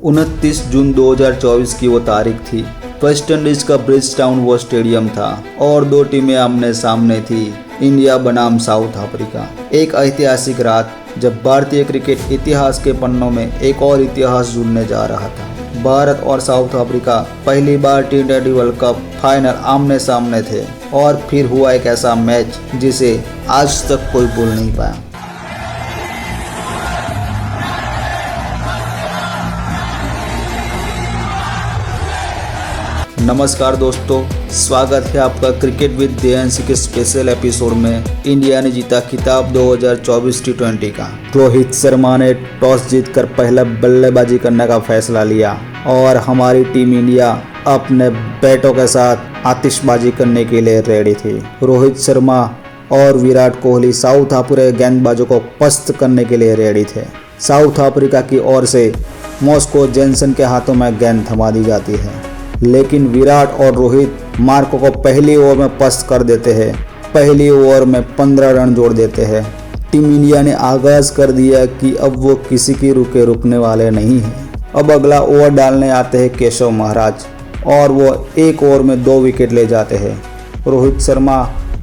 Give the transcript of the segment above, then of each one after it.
29 जून 2024 की वो तारीख थी। वेस्ट इंडीज का ब्रिजटाउन वो स्टेडियम था और दो टीमें आमने सामने थी, इंडिया बनाम साउथ अफ्रीका। एक ऐतिहासिक रात जब भारतीय क्रिकेट इतिहास के पन्नों में एक और इतिहास जुड़ने जा रहा था। भारत और साउथ अफ्रीका पहली बार T20 वर्ल्ड कप फाइनल आमने सामने थे और फिर हुआ एक ऐसा मैच जिसे आज तक कोई भूल नहीं पाया। नमस्कार दोस्तों, स्वागत है आपका क्रिकेट विद देयांशी के स्पेशल एपिसोड में। इंडिया ने जीता खिताब 2024 T20 का। रोहित शर्मा ने टॉस जीतकर पहले बल्लेबाजी करने का फैसला लिया और हमारी टीम इंडिया अपने बैटों के साथ आतिशबाजी करने के लिए रेडी थी। रोहित शर्मा और विराट कोहली साउथ अफ्रीका गेंदबाजों को पस्त करने के लिए रेडी थे। साउथ अफ्रीका की ओर से मॉस्को जेनसन के हाथों में गेंद थमा दी जाती है, लेकिन विराट और रोहित मार्को को पहली ओवर में पस्त कर देते हैं। पहली ओवर में 15 रन जोड़ देते हैं। टीम इंडिया ने आगाज कर दिया कि अब वो किसी की रुकने वाले नहीं हैं। अब अगला ओवर डालने आते हैं केशव महाराज और वो एक ओवर में 2 विकेट ले जाते हैं। रोहित शर्मा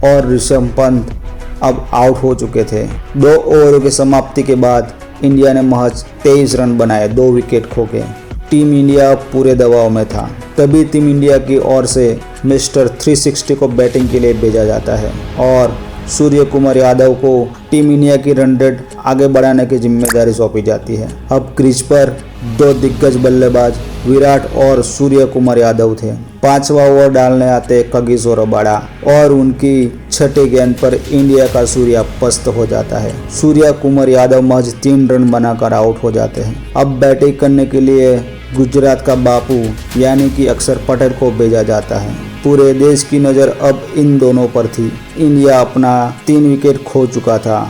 और ऋषभ पंत अब आउट हो चुके थे। 2 ओवरों की समाप्ति के बाद इंडिया ने महज 23 रन बनाए, 2 विकेट खो के। टीम इंडिया पूरे दबाव में था। तभी टीम इंडिया की ओर से मिस्टर 360 को बैटिंग के लिए भेजा जाता है और सूर्य कुमार यादव को टीम इंडिया की रन रेट आगे बढ़ाने की जिम्मेदारी सौंपी जाती है। अब क्रीज पर 2 दिग्गज बल्लेबाज विराट और सूर्य कुमार यादव थे। 5वां ओवर डालने आते कागिसो रबाडा और उनकी 6ठी गेंद पर इंडिया का सूर्या पस्त हो जाता है। सूर्य कुमार यादव महज 3 रन बनाकर आउट हो जाते हैं। अब बैटिंग करने के लिए गुजरात का बापू यानी कि अक्षर पटेल को भेजा जाता है। पूरे देश की नज़र अब इन दोनों पर थी। इंडिया अपना 3 विकेट खो चुका था।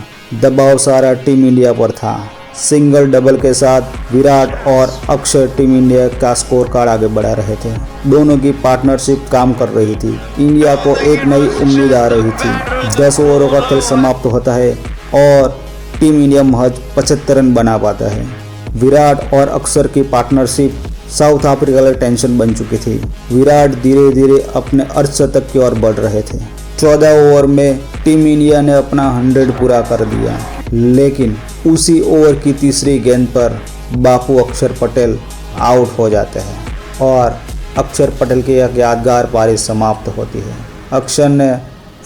दबाव सारा टीम इंडिया पर था। सिंगल डबल के साथ विराट और अक्षर टीम इंडिया का स्कोर कार्ड आगे बढ़ा रहे थे। दोनों की पार्टनरशिप काम कर रही थी। इंडिया को एक नई उम्मीद आ रही थी। 10 ओवरों का खेल समाप्त होता है और टीम इंडिया महज 75 रन बना पाता है। विराट और अक्षर की पार्टनरशिप साउथ अफ्रीका के लिए टेंशन बन चुकी थी। विराट धीरे धीरे अपने अर्धशतक की ओर बढ़ रहे थे। 14 ओवर में टीम इंडिया ने अपना 100 पूरा कर दिया, लेकिन उसी ओवर की तीसरी गेंद पर बापू अक्षर पटेल आउट हो जाते हैं और अक्षर पटेल की एक यादगार पारी समाप्त होती है। अक्षर ने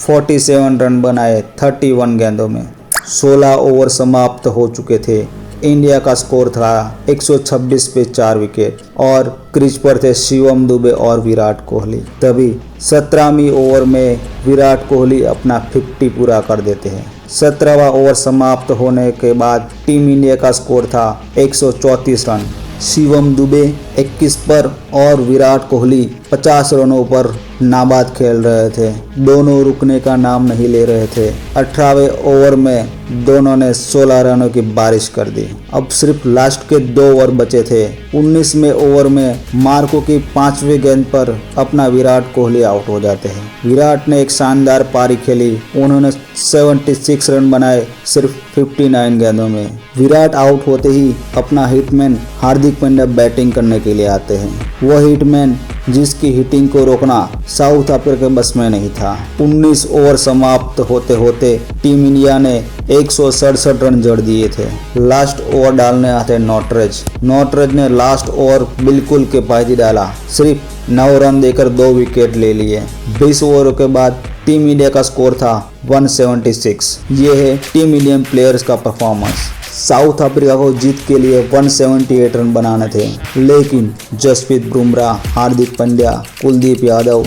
47 रन बनाए 31 गेंदों में। 16 ओवर समाप्त हो चुके थे। इंडिया का स्कोर था 126 पे 4 विकेट और क्रीज पर थे शिवम दुबे और विराट कोहली। तभी 17वीं ओवर में विराट कोहली अपना 50 पूरा कर देते हैं। 17वां ओवर समाप्त होने के बाद टीम इंडिया का स्कोर था 134 रन। शिवम दुबे 21 पर और विराट कोहली 50 रनों पर नाबाद खेल रहे थे। दोनों रुकने का नाम नहीं ले रहे थे। 18वें ओवर में दोनों ने 16 रनों की बारिश कर दी। अब सिर्फ लास्ट के 2 ओवर बचे थे। 19वें ओवर में मार्को की 5वीं गेंद पर अपना विराट कोहली आउट हो जाते हैं। विराट ने एक शानदार पारी खेली। उन्होंने 76 रन बनाए सिर्फ 59 गेंदों में। विराट आउट होते ही अपना हिटमैन हार्दिक पांड्या बैटिंग करने के लिए आते हैं। वह हिटमैन जिसकी हिटिंग को रोकना साउथ अफ्रीका के बस में नहीं था। 19 ओवर समाप्त होते होते टीम इंडिया ने 167 रन जोड़ दिए थे। लास्ट ओवर डालने आते नॉटरेज ने लास्ट ओवर बिल्कुल किफायती डाला। सिर्फ 9 रन देकर 2 विकेट ले लिए। 20 ओवरों के बाद टीम इंडिया का स्कोर था 176। ये है टीम इंडियन प्लेयर्स का परफॉर्मेंस। साउथ अफ्रीका को जीत के लिए 178 रन बनाने थे, लेकिन जसप्रीत बुमराह, हार्दिक पांड्या, कुलदीप यादव,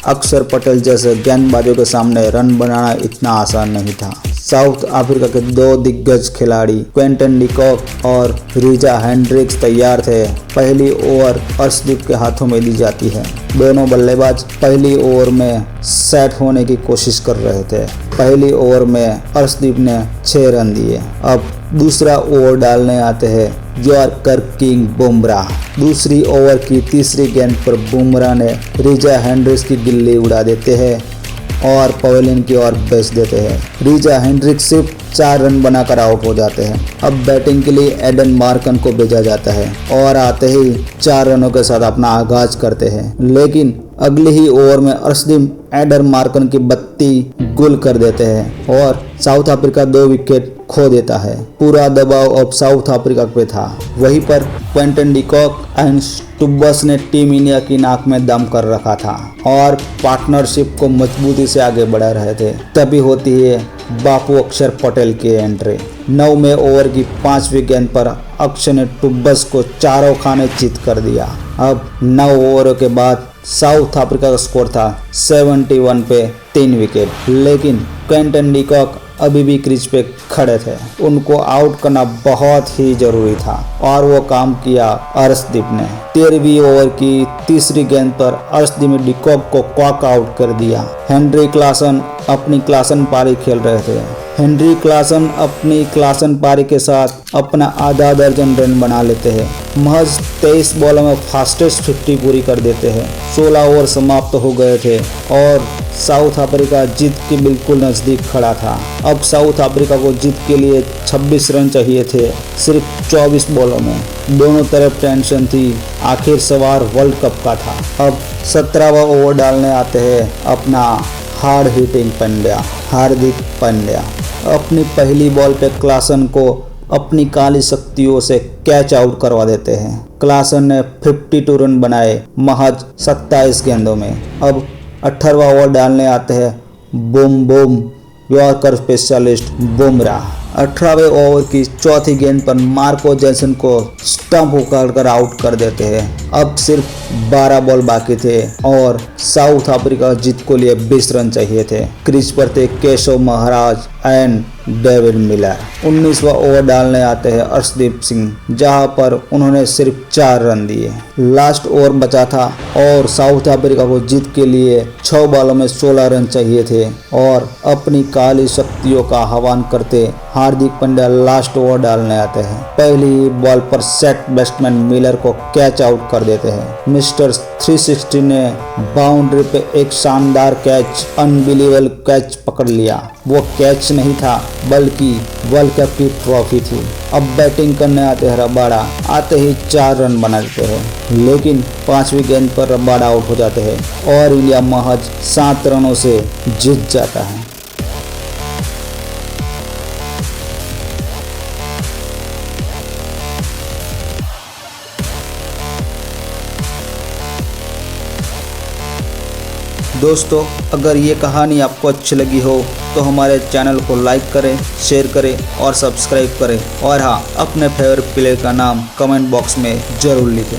अक्षर पटेल जैसे गेंदबाजों के सामने रन बनाना इतना आसान नहीं था। साउथ अफ्रीका के 2 दिग्गज खिलाड़ी क्विंटन डी कॉक और रिचा हेंड्रिक्स तैयार थे। पहली ओवर अर्शदीप के हाथों में दी जाती है। दोनों बल्लेबाज पहली ओवर में सेट होने की कोशिश कर रहे थे। पहली ओवर में अर्शदीप ने 6 रन दिए। अब दूसरा ओवर डालने आते हैं यॉर्कर किंग बुमराह। दूसरी ओवर की तीसरी गेंद पर बुमराह ने रिचा हेंड्रिक्स की गिल्ली उड़ा देते हैं और पवेलियन की ओर भेज देते हैं। रीजा हेंड्रिक्स सिर्फ 4 रन बनाकर आउट हो जाते हैं। अब बैटिंग के लिए एडन मार्कन को भेजा जाता है और आते ही 4 रनों के साथ अपना आगाज करते हैं, लेकिन अगले ही ओवर में अर्शदीप एडन मार्कन की बत्ती गुल कर देते हैं और साउथ अफ्रीका 2 विकेट खो देता है। पूरा दबाव अब साउथ अफ्रीका पे था। वहीं पर क्विंटन डी कॉक एंड स्टुब्बस ने टीम इंडिया की नाक में दम कर रखा था और पार्टनरशिप को मजबूती से आगे बढ़ा रहे थे। तभी होती है बापू अक्षर पटेल की एंट्री। 9वें ओवर की 5वीं गेंद पर अक्षर ने टुब्बस को चारों खाने चित कर दिया। अब 9 ओवरों के बाद साउथ अफ्रीका का स्कोर था 71 पे 3 विकेट, लेकिन क्विंटन डी कॉक अभी भी क्रीज पे खड़े थे। उनको आउट करना बहुत ही जरूरी था और वो काम किया अर्शदीप ने। 13वीं ओवर की 3री गेंद पर अर्शदीप ने डी कॉक को क्वाक आउट कर दिया। हेनरी क्लासन अपनी क्लासन पारी खेल रहे थे। हेनरी क्लासन अपनी क्लासन पारी के साथ अपना आधा दर्जन रन बना लेते हैं। महज 23 बॉलों में फास्टेस्ट 50 पूरी कर देते हैं। 16 ओवर समाप्त हो गए थे और साउथ अफ्रीका जीत के बिल्कुल नजदीक खड़ा था। अब साउथ अफ्रीका को जीत के लिए 26 रन चाहिए थे सिर्फ 24 बॉलों में। दोनों तरफ टेंशन थी, आखिर सवार वर्ल्ड कप का था। अब 17वां ओवर डालने आते हैं अपना हार्ड हिटिंग हार्दिक पांड्या। अपनी पहली बॉल पे क्लासन को अपनी काली शक्तियों से कैच आउट करवा देते हैं। क्लासन ने 52 रन बनाए महज 27 गेंदों में। अब 18वां ओवर डालने आते हैं बूम यॉर्कर स्पेशलिस्ट बुमराह। 18वें ओवर की 4थी गेंद पर मार्को जैसन को स्टंप उखाड़कर आउट कर देते हैं। अब सिर्फ 12 बॉल बाकी थे और साउथ अफ्रीका जीत को लिए 20 रन चाहिए थे। क्रीज पर थे Keshav Maharaj and David Miller. 19वां over डालने आते हैं अर्शदीप सिंह, जहां पर उन्होंने सिर्फ 4 रन दिए। लास्ट ओवर बचा था और साउथ अफ्रीका को जीत के लिए 6 बॉलों में 16 रन चाहिए थे और अपनी काली शक्तियों का आह्वान करते हार्दिक पांड्या लास्ट ओवर डालने आते हैं। पहली बॉल पर सेट बैट्समैन मिलर को कैच आउट कर देते हैं। मिस्टर 360 ने बाउंड्री पे एक शानदार कैच, अनबिलीवेबल कैच पकड़ लिया। वो कैच नहीं था बल्कि वर्ल्ड कप की ट्रॉफी थी। अब बैटिंग करने आते हैं रबाडा। आते ही 4 रन बना देते हैं, लेकिन 5वीं गेंद पर रबाडा आउट हो जाते हैं और इंडिया महज 7 रनों से जीत जाता है। दोस्तों, अगर ये कहानी आपको अच्छी लगी हो तो हमारे चैनल को लाइक करें, शेयर करें और सब्सक्राइब करें। और हाँ, अपने फेवरेट प्लेयर का नाम कमेंट बॉक्स में ज़रूर लिखें।